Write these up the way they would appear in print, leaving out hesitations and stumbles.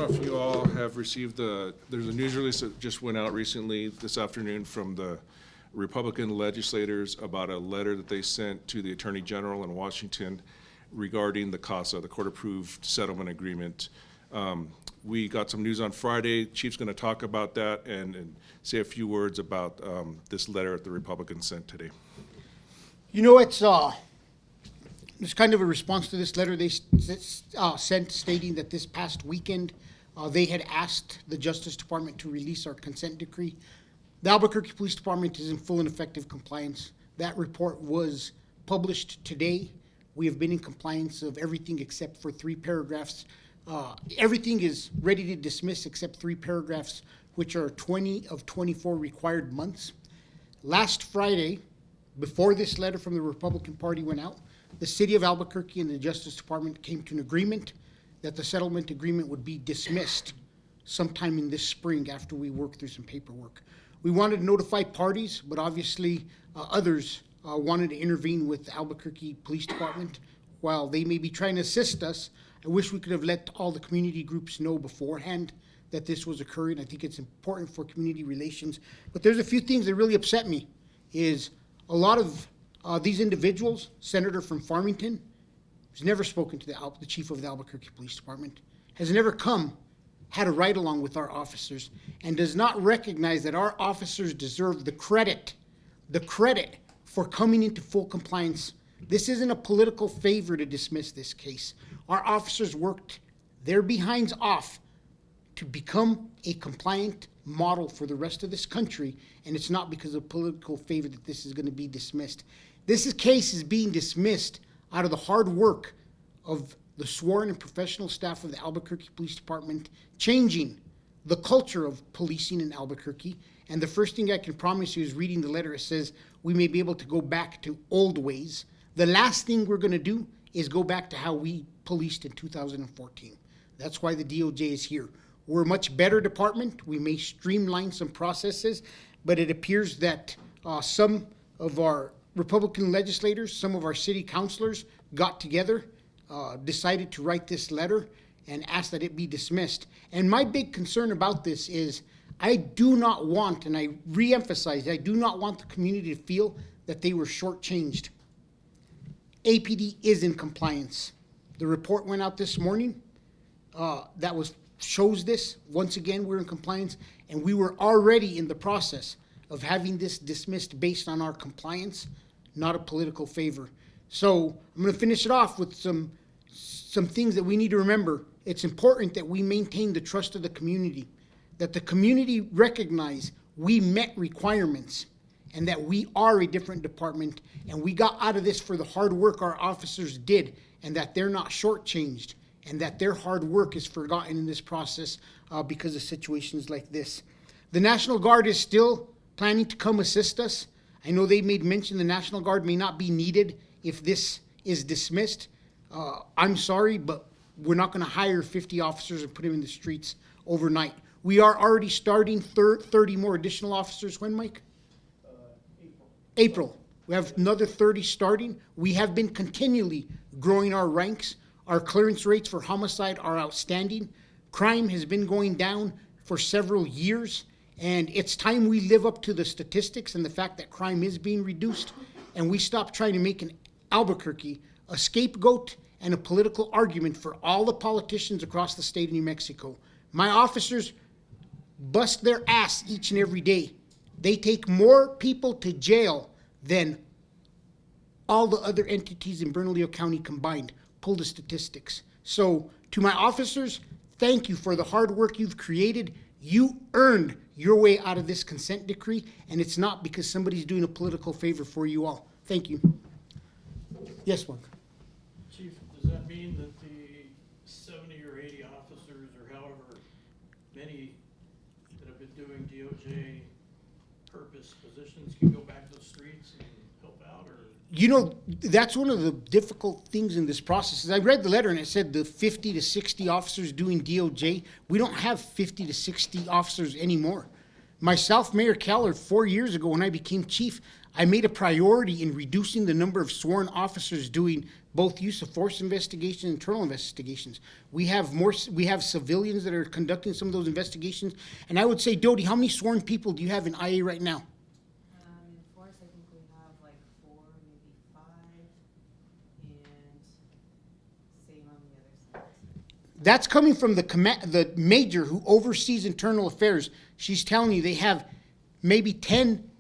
know if you all have received there's a news release that just went out recently this afternoon from the Republican legislators about a letter that they sent to the Attorney General in Washington regarding the CASA, the court-approved settlement agreement. We got some news on Friday. Chief's going to talk about that and say a few words about this letter that the Republicans sent today. You know, it's kind of a response to this letter they sent stating that this past weekend they had asked the Justice Department to release our consent decree. The Albuquerque Police Department is in full and effective compliance. That report was published today. We have been in compliance of everything except for 3 paragraphs. Everything is ready to dismiss except 3 paragraphs, which are 20 of 24 required months. Last Friday, before this letter from the Republican Party went out, the City of Albuquerque and the Justice Department came to an agreement that the settlement agreement would be dismissed sometime in this spring after we work through some paperwork. We wanted to notify parties, but obviously others wanted to intervene with the Albuquerque Police Department. While they may be trying to assist us, I wish we could have let all the community groups know beforehand that this was occurring. I think it's important for community relations. But there's a few things that really upset me. Is a lot of these individuals, senator from Farmington, who's never spoken to the chief of the Albuquerque Police Department, has never come, had a ride-along with our officers, and does not recognize that our officers deserve the credit for coming into full compliance. This isn't a political favor to dismiss this case. Our officers worked their behinds off to become a compliant model for the rest of this country, and it's not because of political favor that this is going to be dismissed. This case is being dismissed out of the hard work of the sworn and professional staff of the Albuquerque Police Department, changing the culture of policing in Albuquerque. And the first thing I can promise you is reading the letter. It says we may be able to go back to old ways. The last thing we're going to do is go back to how we policed in 2014. That's why the DOJ is here. We're a much better department. We may streamline some processes, but it appears that some of our Republican legislators, some of our city councilors got together, decided to write this letter and ask that it be dismissed. And my big concern about this is I do not want, and I reemphasize, I do not want the community to feel that they were shortchanged. APD is in compliance. The report went out this morning shows this. Once again, we're in compliance, and we were already in the process of having this dismissed based on our compliance, not a political favor. So I'm going to finish it off with some things that we need to remember. It's important that we maintain the trust of the community, that the community recognize we met requirements and that we are a different department, and we got out of this for the hard work our officers did, and that they're not shortchanged, and that their hard work is forgotten in this process because of situations like this. The National Guard is still planning to come assist us. I know they made mention the National Guard may not be needed if this is dismissed. I'm sorry, but we're not going to hire 50 officers and put them in the streets overnight. We are already starting 30 more additional officers. When, Mike? April. We have another 30 starting. We have been continually growing our ranks. Our clearance rates for homicide are outstanding. Crime has been going down for several years, and it's time we live up to the statistics and the fact that crime is being reduced, and we stop trying to make Albuquerque a scapegoat and a political argument for all the politicians across the state of New Mexico. My officers bust their ass each and every day. They take more people to jail than all the other entities in Bernalillo County combined. Pull the statistics. So to my officers, thank you for the hard work you've created. You earned your way out of this consent decree, and it's not because somebody's doing a political favor for you all. Thank you. Yes, Mark. Chief, does that mean that the 70 or 80 officers or however many that have been doing DOJ purpose positions can go back to the streets and help out? Or You know, that's one of the difficult things in this process. Is I read the letter and it said the 50 to 60 officers doing DOJ. We don't have 50 to 60 officers anymore. Myself, Mayor Keller, 4 years ago when I became chief, I made a priority in reducing the number of sworn officers doing both use of force investigations and internal investigations. We have civilians that are conducting some of those investigations. And I would say, Dodie, how many sworn people do you have in IA right now? In force, I think we have like 4, maybe 5, and same on the other side. That's coming from the major who oversees internal affairs. She's telling you they have maybe 10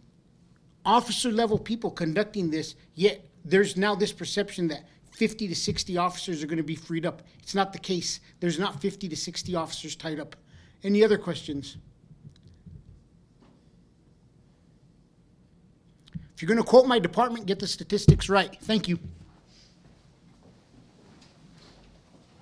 officer level people conducting this, yet there's now this perception that 50 to 60 officers are going to be freed up. It's not the case. There's not 50 to 60 officers tied up. Any other questions? If you're going to quote my department, get the statistics right. Thank you.